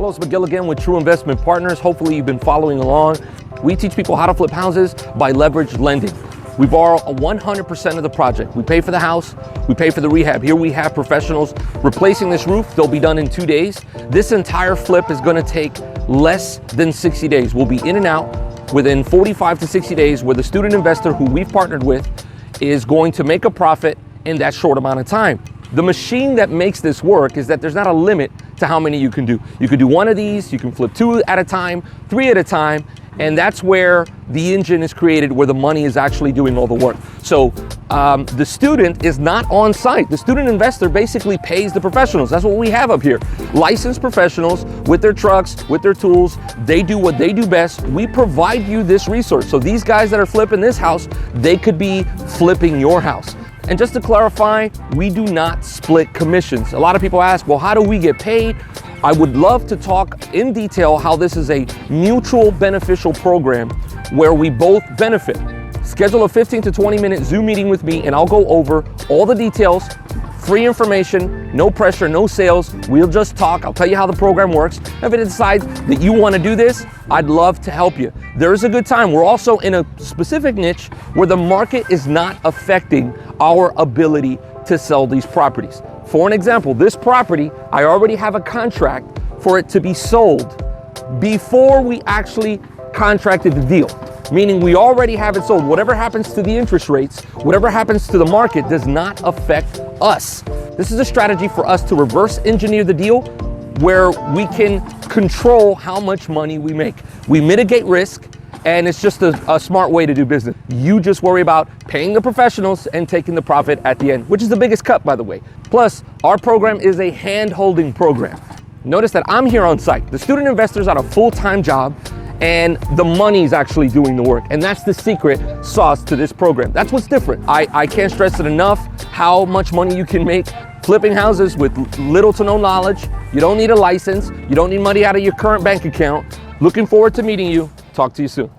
Hello, it's Miguel again with True Investment Partners. Hopefully you've been following along. We teach people how to flip houses by leverage lending. We borrow 100% of the project. We pay for the house, we pay for the rehab. Here we have professionals replacing this roof. They'll be done in 2 days. This entire flip is gonna take less than 60 days. We'll be in and out within 45 to 60 days, where the student investor who we've partnered with is going to make a profit in that short amount of time. The machine that makes this work is that there's not a limit to how many you can do. You can do one of these, you can flip 2 at a time, 3 at a time, and that's where the engine is created, where the money is actually doing all the work. So the student is not on site. The student investor basically pays the professionals. That's what we have up here. Licensed professionals with their trucks, with their tools. They do what they do best. We provide you this resource. So these guys that are flipping this house, they could be flipping your house. And just to clarify, we do not split commissions. A lot of people ask, well, how do we get paid? I would love to talk in detail how this is a mutual beneficial program where we both benefit. Schedule a 15 to 20 minute Zoom meeting with me and I'll go over all the details, free information, no pressure, no sales. We'll just talk. I'll tell you how the program works. If it decides that you want to do this, I'd love to help you. There is a good time. We're also in a specific niche where the market is not affecting our ability to sell these properties. For an example, this property, I already have a contract for it to be sold before we actually contracted the deal. Meaning we already have it sold. Whatever happens to the interest rates, whatever happens to the market does not affect us. This is a strategy for us to reverse engineer the deal where we can control how much money we make. We mitigate risk, and it's just a smart way to do business. You just worry about paying the professionals and taking the profit at the end, which is the biggest cut, by the way. Plus, our program is a hand-holding program. Notice that I'm here on site. The student investor's on a full-time job, and the money's actually doing the work. And that's the secret sauce to this program. That's what's different. I can't stress it enough how much money you can make flipping houses with little to no knowledge. You don't need a license. You don't need money out of your current bank account. Looking forward to meeting you. Talk to you soon.